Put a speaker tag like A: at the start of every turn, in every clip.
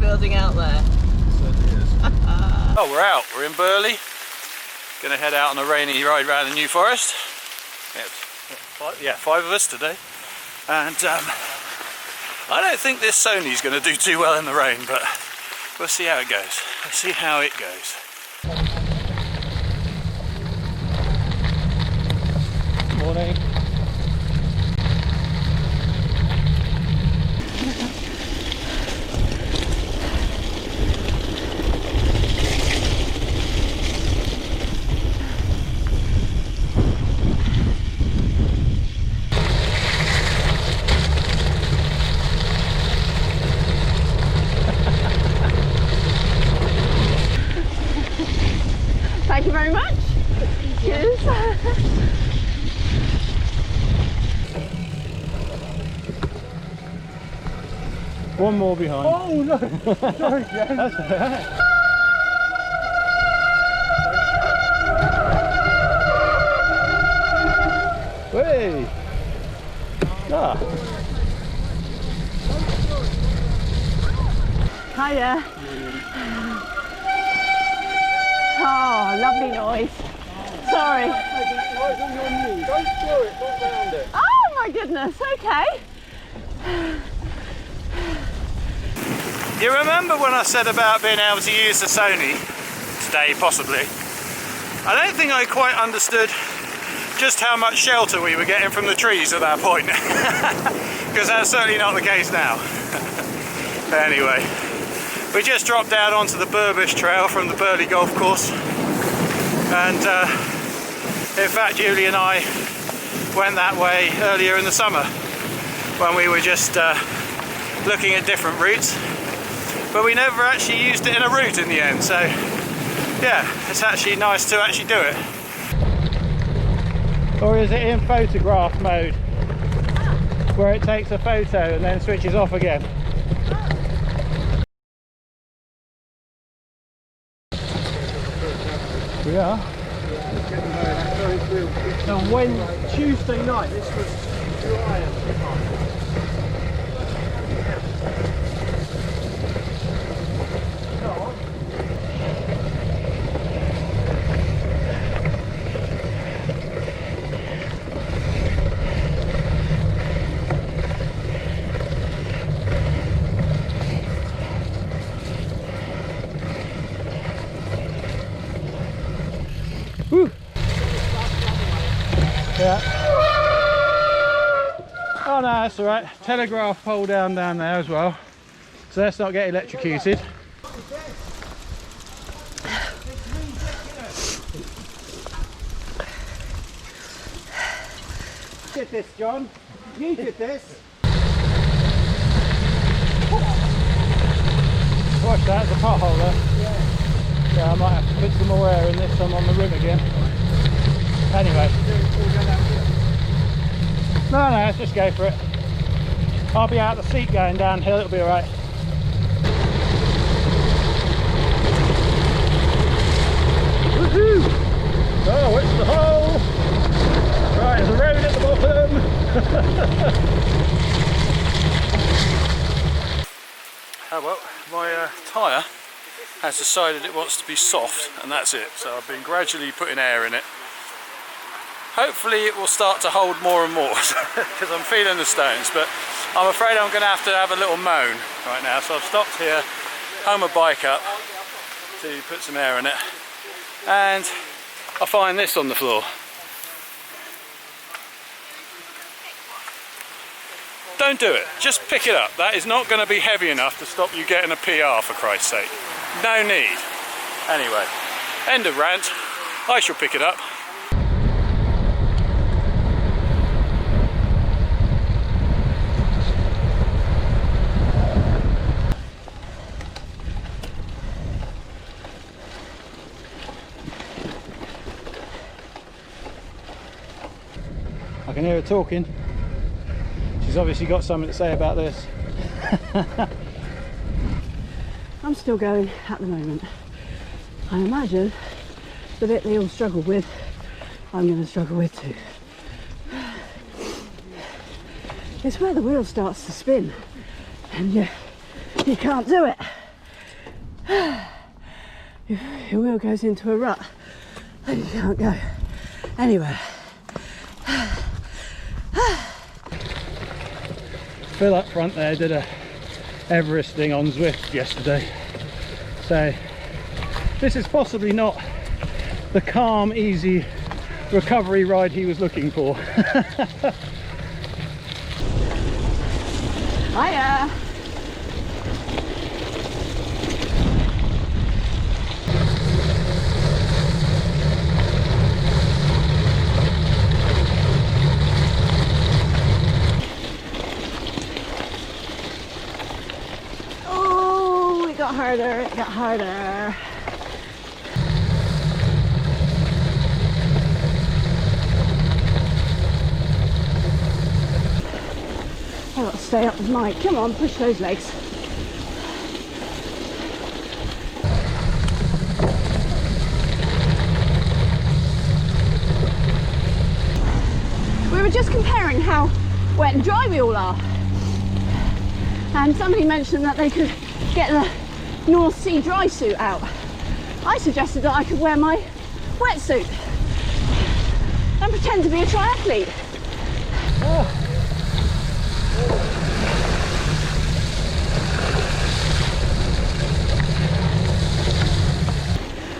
A: building out there.
B: Oh, we're out. We're in Burley. Going to head out on a rainy ride around the New Forest. Yeah, five of us today. And I don't think this Sony's going to do too well in the rain, but we'll see how it goes. Let's see how it goes. Morning.
A: Thank you very much. Cheers.
B: One more behind.
C: Oh no! Sorry, Jen.
B: That's all right. Hey! Ah.
A: Hiya. Oh, lovely noise. Sorry.
C: Don't throw it, not round it.
A: Oh my goodness, okay.
B: You remember when I said about being able to use the Sony today, possibly? I don't think I quite understood just how much shelter we were getting from the trees at that point. Because that's certainly not the case now. Anyway, we just dropped down onto the Burbush Trail from the Burley Golf Course. And in fact, Julie and I went that way earlier in the summer when we were just looking at different routes. But we never actually used it in a route in the end, so yeah, it's actually nice to actually do it. Or is it in photograph mode, where it takes a photo and then switches off again? We are.
C: And when Tuesday night, this was dry and hot.
B: Woo. Yeah. Oh no, that's alright. Telegraph pole down there as well. So let's not get electrocuted.
C: Did this, John? You did this.
B: Watch that, there's a pothole there. Yeah, I might have to put some more air in this one on the rim again. Anyway. No, let's just go for it. I'll be out the seat going downhill, it'll be alright. Woohoo! Oh, it's the hole! Right, there's a road at the bottom! Oh well, my tyre has decided it wants to be soft, and that's it. So I've been gradually putting air in it. Hopefully it will start to hold more and more, because I'm feeling the stones, but I'm afraid I'm going to have a little moan right now. So I've stopped here, hung my bike up to put some air in it, and I find this on the floor. Don't do it, just pick it up. That is not going to be heavy enough to stop you getting a PR, for Christ's sake. No need. Anyway, end of rant. I shall pick it up. I can hear her talking. She's obviously got something to say about this.
A: I'm still going at the moment. I imagine the bit they all struggle with, I'm going to struggle with too. It's where the wheel starts to spin and you can't do it. Your wheel goes into a rut and you can't go anywhere.
B: Phil up front there did a Everesting on Zwift yesterday, so this is possibly not the calm, easy recovery ride he was looking for.
A: Hiya! Oh, it got harder, it got harder. I've got to stay up with Mike. Come on, push those legs. We were just comparing how wet and dry we all are. And somebody mentioned that they could get the North Sea dry suit out. I suggested that I could wear my wetsuit and pretend to be a triathlete.
B: Oh.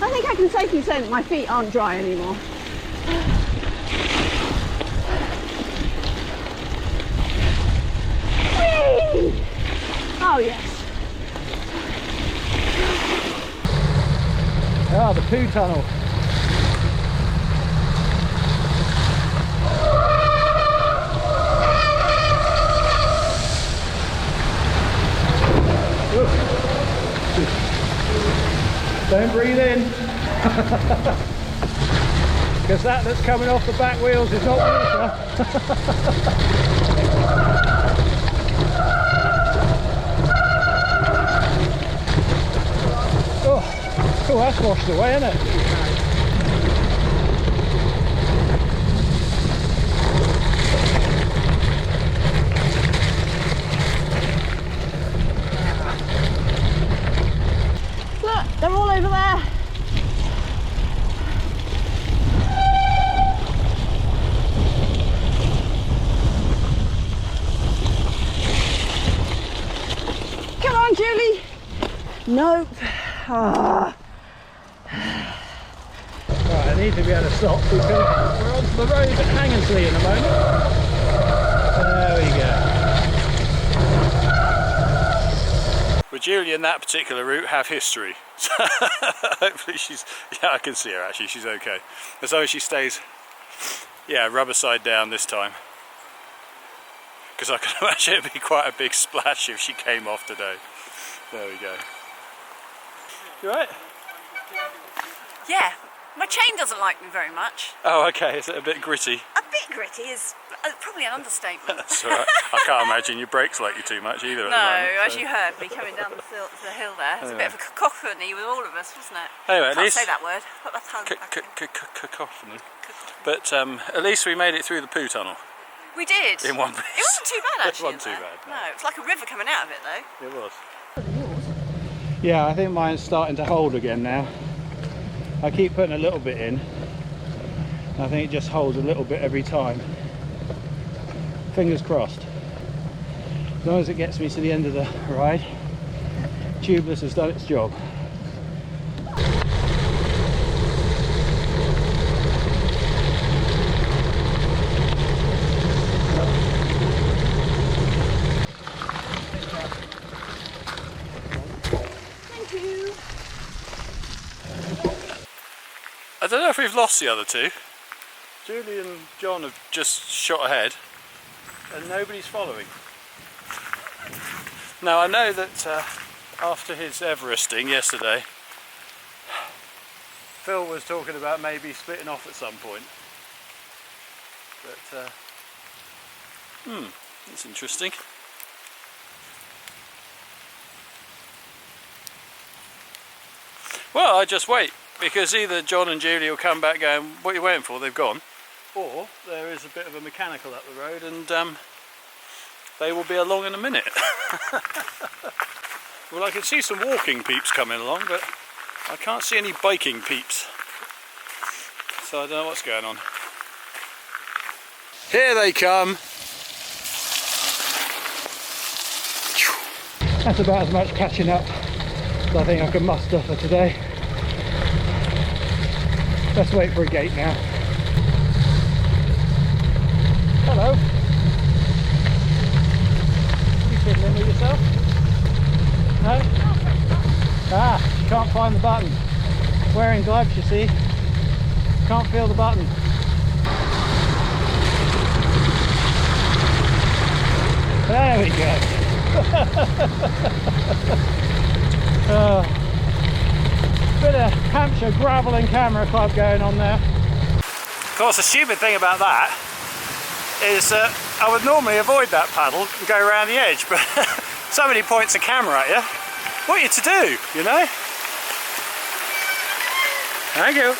A: I think I can safely say that my feet aren't dry anymore. Whee! Oh yes.
B: Ah, the poo tunnel. Don't breathe in. Because that's coming off the back wheels is not water. Oh, that's washed away, isn't it?
A: Look, they're all over there. Come on, Julie. Nope. Ah.
B: Right, I need to be able to stop because we're onto the road at Hangersley in a moment. There we go. Well, Julie in that particular route have history. So hopefully she's, yeah, I can see her actually, she's okay. As long as she stays, yeah, rubber side down this time. Because I can imagine it'd be quite a big splash if she came off today. There we go. You right?
D: Yeah, my chain doesn't like me very much.
B: Oh, okay, is it a bit gritty?
D: A bit gritty is probably an understatement.
B: That's alright. I can't imagine your brakes like you too much either at the
D: No,
B: moment.
D: as you heard me coming down the hill there, it's a bit of a cacophony with all of us, wasn't it?
B: Anyway, at
D: Can't
B: least
D: say that word. Put my tongue back in.
B: cacophony. But at least we made it through the poo tunnel
D: We did.
B: in one piece.
D: It wasn't too bad actually.
B: It wasn't too bad.
D: No, it's like a river coming out of it though.
B: It was. Yeah, I think mine's starting to hold again now. I keep putting a little bit in. I think it just holds a little bit every time. Fingers crossed. As long as it gets me to the end of the ride, tubeless has done its job. I don't know if we've lost the other two. Julie and Jon have just shot ahead and nobody's following. Now I know that after his Everesting yesterday, Phil was talking about maybe splitting off at some point. But that's interesting. Well, I just wait, because either Jon and Julie will come back going, what are you waiting for, they've gone, or there is a bit of a mechanical up the road and they will be along in a minute. Well, I can see some walking peeps coming along, but I can't see any biking peeps. So I don't know what's going on. Here they come.
C: That's about as much catching up as I think I can muster for today. Let's wait for a gate now. Hello. You fiddling with yourself? No? Ah, you can't find the button. Wearing gloves, you see. Can't feel the button. There we go. Bit of Hampshire Gravel and Camera Club going on there.
B: Of course, the stupid thing about that is I would normally avoid that paddle and go around the edge, but somebody points a camera at you. What are you to do, you know? Thank you.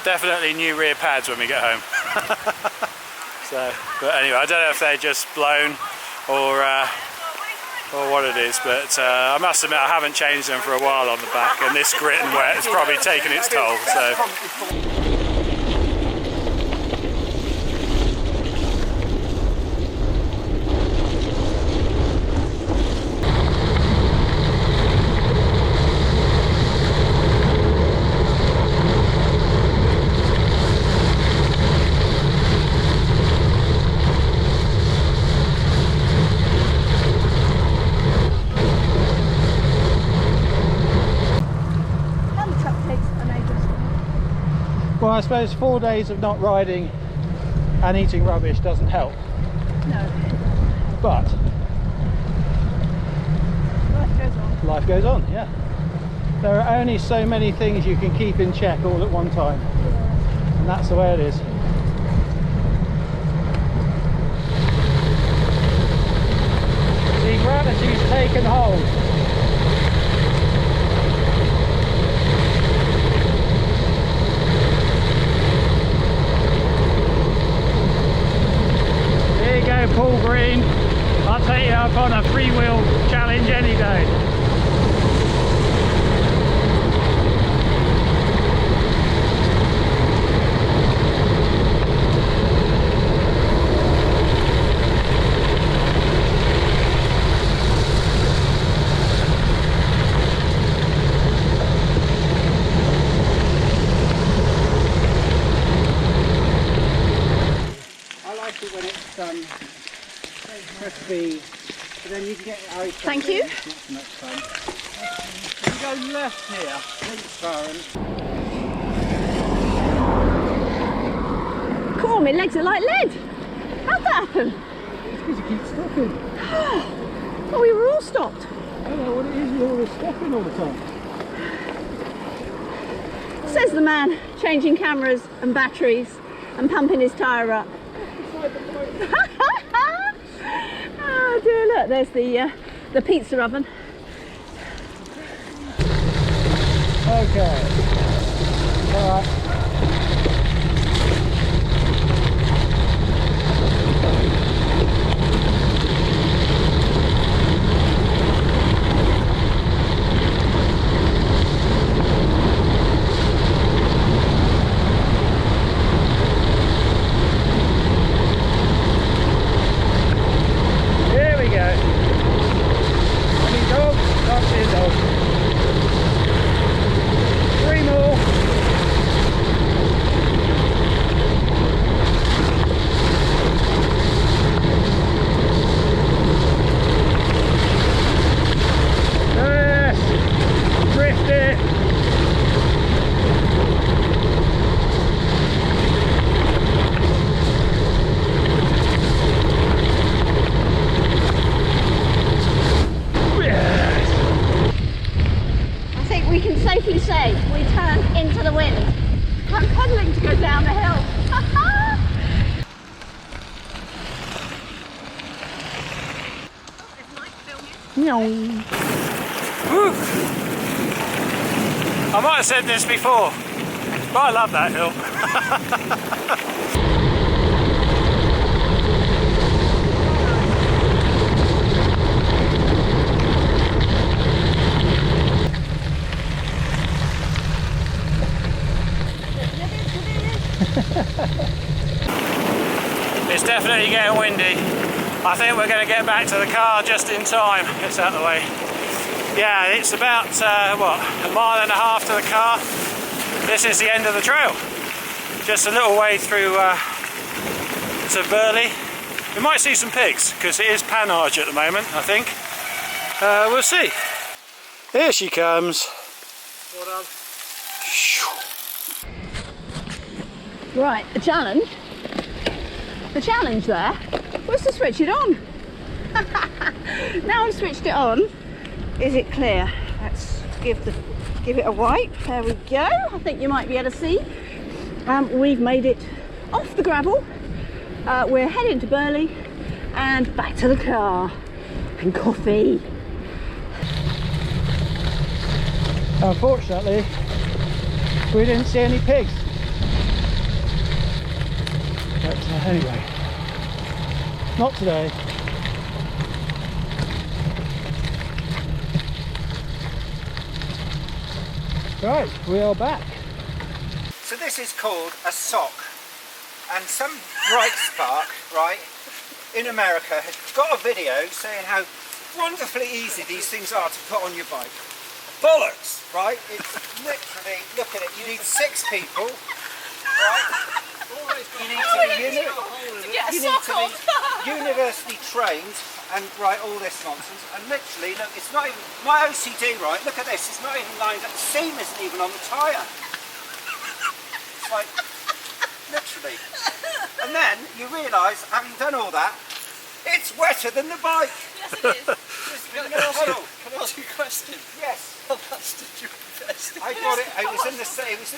B: Definitely new rear pads when we get home. So, but anyway, I don't know if they're just blown or what it is, but I must admit I haven't changed them for a while on the back, and this grit and wet has probably taken its toll. So.
C: Well, I suppose 4 days of not riding and eating rubbish doesn't help.
A: No.
C: But
A: Life goes on.
C: life goes on, yeah. There are only so many things you can keep in check all at one time. And that's the way it is. See, gratitude's taken hold. Paul Green, I'll take you up on a freewheel challenge any day. I like it when it's crispy, but then you can get out.
A: Thank you.
C: Not so much fun. You go left here,
A: Come on, my legs are like lead. How'd that happen?
C: It's because you keep stopping.
A: Oh, we were all stopped.
C: I don't know what it is, you're always stopping all the time.
A: Says the man changing cameras and batteries and pumping his tyre up. Oh dear, look, there's the pizza oven.
C: Okay. Alright.
B: I might have said this before, but I love that hill. It's definitely getting windy. I think we're going to get back to the car just in time. It's out of the way. Yeah, it's about, what, a mile and a half to the car. This is the end of the trail. Just a little way through to Burley. We might see some pigs, because it is panage at the moment, I think. We'll see. Here she comes.
C: Well done.
A: Right, the challenge there was to switch it on. Now I've switched it on, is it clear? Let's give it a wipe. There we go. I think you might be able to see. We've made it off the gravel. We're heading to Burley and back to the car and coffee.
C: Unfortunately, we didn't see any pigs. But anyway, not today. Right, we are back.
E: So this is called a sock, and some bright spark, right, in America has got a video saying how wonderfully easy these things are to put on your bike. Bollocks, right? It's literally, look at it, you need 6 people, right? You need to be university trained and right, all this nonsense, and literally, look, it's not even, my OCD, right, look at this, it's not even lined up, the seam isn't even on the tyre. It's like, literally. And then you realise, having done all that, it's wetter than the bike.
D: Yes, it is.
E: Can I ask
C: you a question?
E: Yes.
C: How much did you invest?
E: I got it, it was in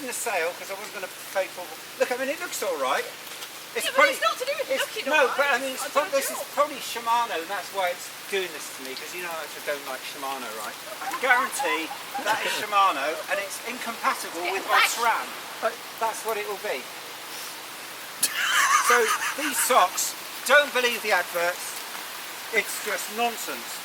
E: the sale, because I wasn't going to pay for it. Look, I mean, it looks alright.
D: Yeah, but it's not to do with looking
E: no,
D: alright.
E: but I mean, this is probably Shimano, and that's why it's doing this to me, because you know I don't like Shimano, right? I can guarantee that is Shimano, and it's incompatible with my SRAM. That's what it will be. So these socks, don't believe the adverts. It's just nonsense.